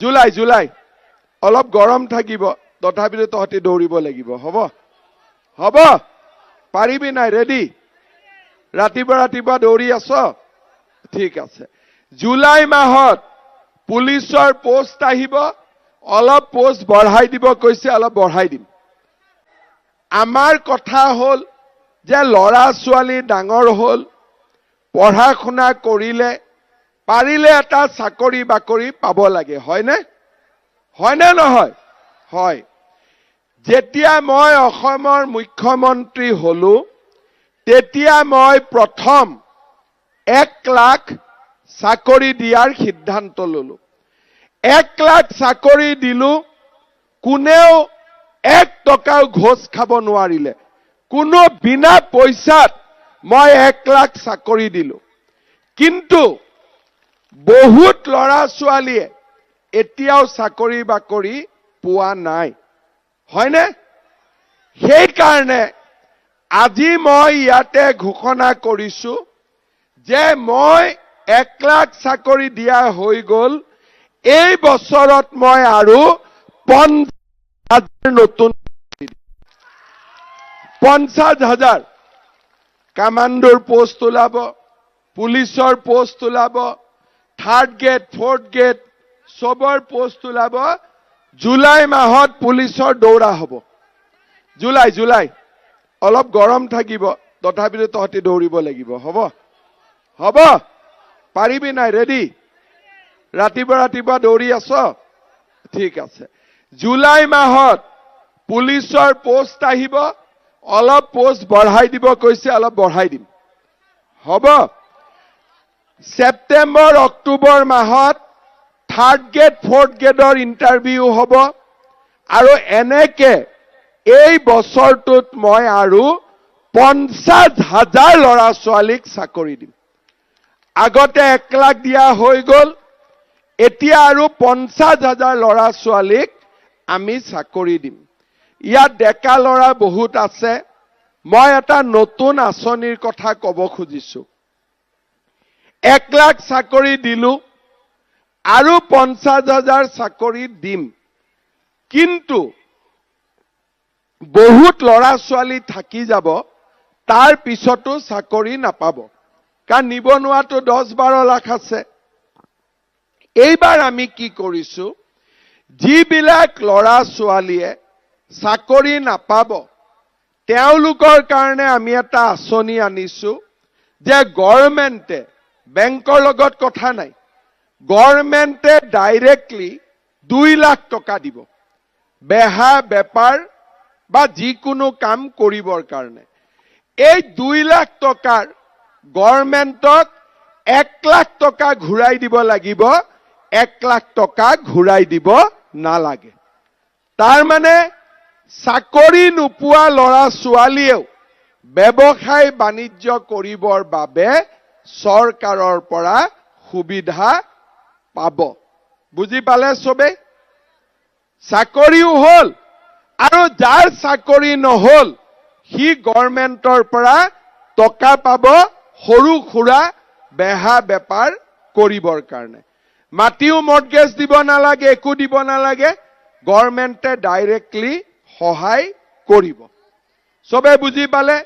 July অলপ গৰম থাকিব তথাপিতো তহঁতি দৌৰিব লাগিব হ'ব পাৰিবি নাই ৰেডি ৰাতিপুৱা দৌৰি আছ ঠিক আছে জুলাই মাহত পুলিচৰ পোষ্ট আহিব অলপ পোষ্ট বঢ়াই দিব কৈছে অলপ বঢ়াই দিম আমাৰ কথা হল যে লৰা ছোৱালী ডাঙৰ হল পঢ়া শুনা কৰিলে পাৰিলে এটা চাকৰি বাকৰি পাব লাগে হয়নে নহয় হয় যেতিয়া মই অসমৰ মুখ্যমন্ত্ৰী হলো তেতিয়া মই প্ৰথম 1 লাখ চাকৰি দিয়াৰ সিদ্ধান্ত ললো 1 লাখ চাকৰি দিলো কোনেও 1 টকাও ঘোষ খাব নোৱাৰিলে কোনো বিনা পইচাত মই 1 লাখ চাকৰি দিলো কিন্তু বহুত লৰা ছোৱালীয়ে এতিয়াও চাকৰি বাকৰি পোৱা নাই হয়নে সেই কাৰণে আজি মই ইয়াতে ঘোষণা কৰিছো যে মই 1 লাখ চাকৰি দিয়া হৈ গল এই বছৰত মই আৰু 50,000 নতুন 50,000 কামাণ্ডোৰ পোষ্ট ওলাব পুলিচৰ পোষ্ট ওলাব থাৰ্ড গেট ফৰ্থ গেট সবৰ পোষ্ট ওলাব জুলাই মাহত পুলিচৰ দৌৰা হ'ব জুলাই অলপ গৰম থাকিব তথাপিতো তহঁতি দৌৰিব লাগিব হ'ব পাৰিবি নাই ৰেডি ৰাতিপুৱা দৌৰি আছ ঠিক আছে জুলাই মাহত পুলিচৰ পোষ্ট আহিব অলপ পোষ্ট বঢ়াই দিব কৈছে অলপ বঢ়াই দিম হ'ব সেপ্টেম্বৰ অক্টোবৰ মাহত থাৰ্ড গেট ফৰ্থ গেটৰ ইন্টাৰভিউ হ'ব আৰু এনেকে এই বছৰটোত মই আৰু 50,000 লৰা ছোৱালীক চাকৰি দিম আগতে 1 লাখ দিয়া হৈ গল এতিয়া আৰু 50,000 লৰা ছোৱালীক আমি চাকৰি দিম ইয়াত ডেকা লৰা বহুত আছে মই এটা নতুন আঁচনিৰ কথা কব খুজিছো 1 লাখ চাকৰি দিলো আৰু 50,000 চাকৰি দিম কিন্তু বহুত লৰা ছোৱালী থাকি যাব তাৰ পিছতো চাকৰি নাপাব কাৰণ নিবনুৱাটো 10-12 লাখ আছে এইবাৰ আমি কি কৰিছো যিবিলাক লৰা ছোৱালীয়ে চাকৰি নাপাব তেওঁলোকৰ কাৰণে আমি এটা আঁচনি আনিছো যে গভৰ্ণমেণ্টে বেংকৰ লগত কথা নাই গভৰ্ণমেণ্টে ডাইৰেক্টলি 2 লাখ টকা দিব বেহা বেপাৰ বা যিকোনো কাম কৰিবৰ কাৰণে এই 2 লাখ টকাৰ গভৰ্ণমেণ্টক 1 লাখ টকা ঘূৰাই দিব লাগিব 1 লাখ টকা ঘূৰাই দিব নালাগে তাৰ মানে চাকৰি নোপোৱা লৰা ছোৱালীয়েও ব্যৱসায় বাণিজ্য কৰিবৰ বাবে চৰকাৰৰ পৰা সুবিধা পাব বুজি পালে সবে চাকৰিও হল আৰু যাৰ চাকৰি নহল হি গভৰ্ণমেণ্টৰ পৰা টকা পাব সৰু খুৰা বেহা বেপাৰ কৰিবৰ কাৰণে মাটিও মৰ্টগেজ দিব নালাগে একো দিব নালাগে গভৰ্ণমেণ্টে ডাইৰেক্টলি সহায় কৰিব সবে বুজি পালে